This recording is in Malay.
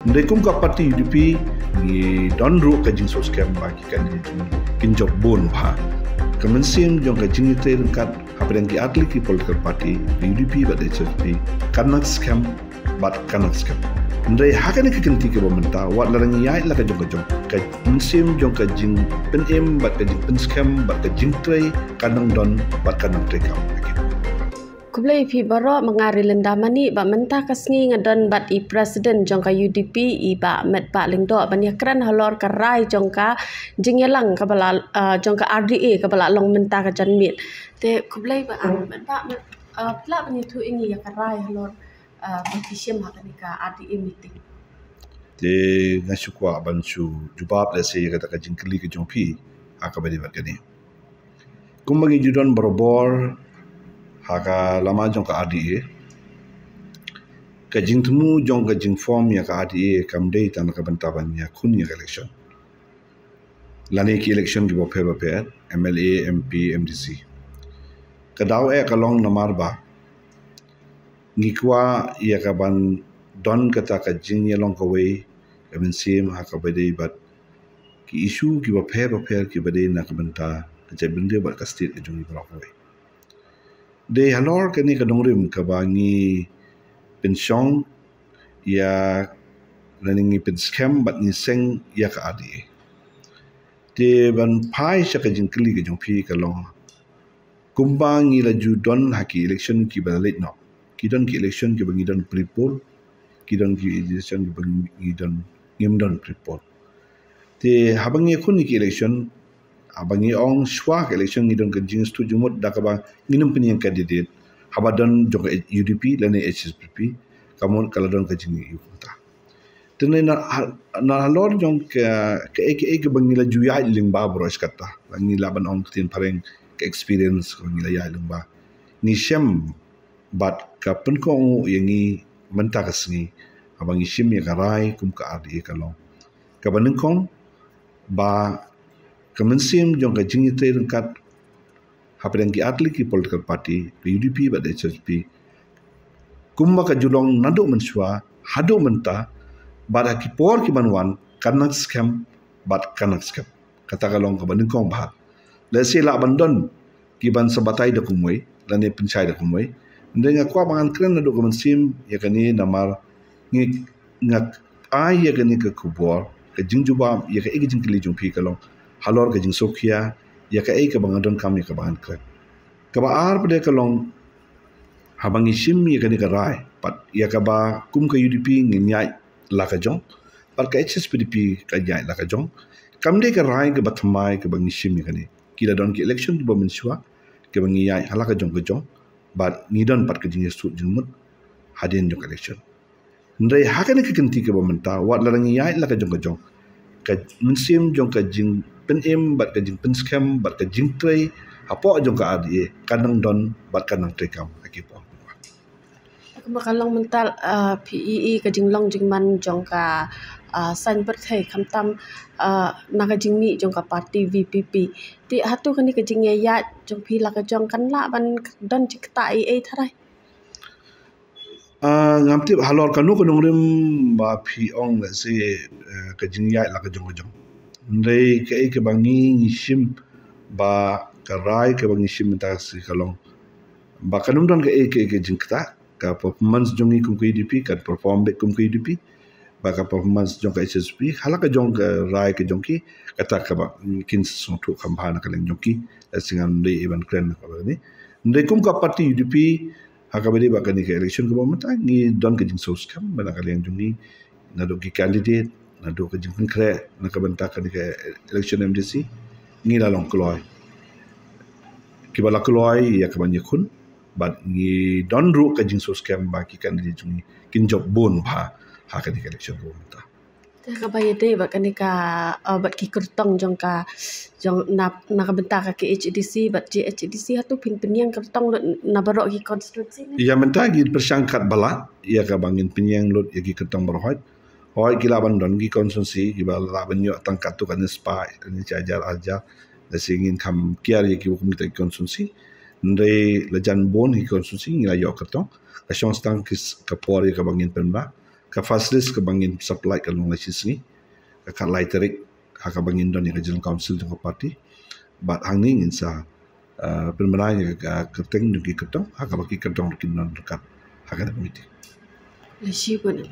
Ndekum ka parti UDP ni don ru ka jing sos kem ba ki kan kin job bon ba. Kemensim jong ka jing ite kat hapen ki atli ki political party UDP ba de HSP kanak scam bat kanak scam. Ndai hakane ka kenti ke bomenta wat larang yai la ka jong ka mensim jong ka jing pen em bat ka jing pen scam bat ka jing tray kanang don bat kanang tray kam. Kublai pi baro mengari lendamani ba mentah kasngi ngadon bat i presiden jongka UDP i ba met ba lingdo banya kran halor karai jongka jingyelang kabala jongka RDA kabala long mentah ka janmit te kublai ba met ba pla banya tu ingi ya karai halor politician hakani ka RDA meeting te ngasukwa bansu jubab le se kata ka jingkeli ke jongpi akabadi bat kani kumbangi judon borobor haka lama jong ka RDA ka jing temu jong ka jing form ya ka RDA kam dei tan ka bantaban ya kun ya election lani ki election ki bo phe MLA MP MDC ka daw e ka long namar ba ngikwa ya ka ban don kata ka jing ya long ka wei ka ben sim haka badei bat ki issue ki bo phe ki badei na ka banta ka jabinde bat ka state ka jong ni ba wei de halor kani ka dongrim ka bangi pensiong ya running pen scam bat ni seng ya ka adi de ban pai sha ka jingkli ka jongpi ka long kumbang ila ju don haki election ki balik no ki don ki election ki bangi don prepol ki don ki election ki bangi don ngim don prepol de habangi kun ki election abangi ong swak election ngidon ke jing stu jumut da ka ba nginum penyang candidate habadon jong UDP lane HSPP kamun kaladon ke jing yu ta tene na halor jong ke bangila juya ling ba bros kata ni laban ong tin pareng ke experience bangila ya ling ba ni shem bat ka pen ko yangi menta kasngi abangi shim ya garai kum ka adi kalong ka banin kong ba kemensim jong ka jing ite kat hapen ki atli ki political party UDP ba HSP kumma ka julong nado mensua hado menta bada ki por ki banwan kanak scam bat kanak scam kata kalong ka banin kong ba le se la bandon ki ban sabatai da kumoi lane penchai da kumoi ndenga kwa bangan kren nado kemensim ya kani namar ngak ai ya kani ka kubor ka jing juba ya ka igi jing kili jong pi kalong halor ka jing sokia ya ka ka bangadon kam ya ka bangan kret ka ba ar pade ka long habangi shim ya ka ni ka rai pat ya ka ba kum ka UDP nginyai la ka jong pat ka HSPDP ka nyai la ka jong kam de ka rai ka batmai ka bangi shim ya ka ni kila don ki election ba mensua ka bangi yai hala ka jong bat ngidon pat ka jing su jingmut hadin jong election ndai hakane ka kenti ka ba menta wat larang yai la ka jong ka mensim jong ka jing pen em bat ka jing pen scam bat ka jing tray apo jong ka adi kanang don bat kanang tray kam akipo makalong mental PEE ka jinglong jingman jong ka san berthai khamtam naga jingmi jong ka party VPP ti hatu kani ka jing ya jong phila ka jong kan la ban don jikta ai tharai ngamti halor kanu ko nongrim ba phi ong la se ka jing ya la ka jong ndai ke bangi ngishim ba karai ke bangi shim ta si kalong ba kanum don ke jingkta ka performance jongi kum UDP ka perform back kum UDP ba ka performance jong ka HSP halaka jong ka rai ke jongki kata ka ba kin so tu kambana ka leng jongki singan ndai even kren ka ba ni ndai kum ka party UDP hakabedi ba kani ke election ko mata ni don ke jing sos kam bana ka leng jongi na do ki candidate na do ka jing kre na ka banta ka ni ke election MDC ni la long kloy ki bala kloy ya ka banya kun bat ni don ru ka jing sos kam ba ki candidate jongi kin job bon ba ha ka ni ke election ko mata ka bayade ba kani ka bat ki kertong jong ka jong na ka benta ka ke HDC bat HDC hatu pin penyang kertong na barok ki constituency ya menta gi persangkat bala ya ka bangin penyang lot ya ki kertong berhot hoi ki laban don gi constituency gi bala ban yo tangkat tu kan spa ni cajar aja da singin kam kiar ya ki hukum ta constituency ndai lajan bon ki constituency ngi la yo kertong ka shong stang kis ka por ya ka bangin pemba ka facilities ka bangin supply ka long lasis ni ka lai tarik ka bangin don yang general council jong party bat hangning insa permenanya ka keteng duki ketong ka baki ketong duki non dekat ha ka komiti. Syukran.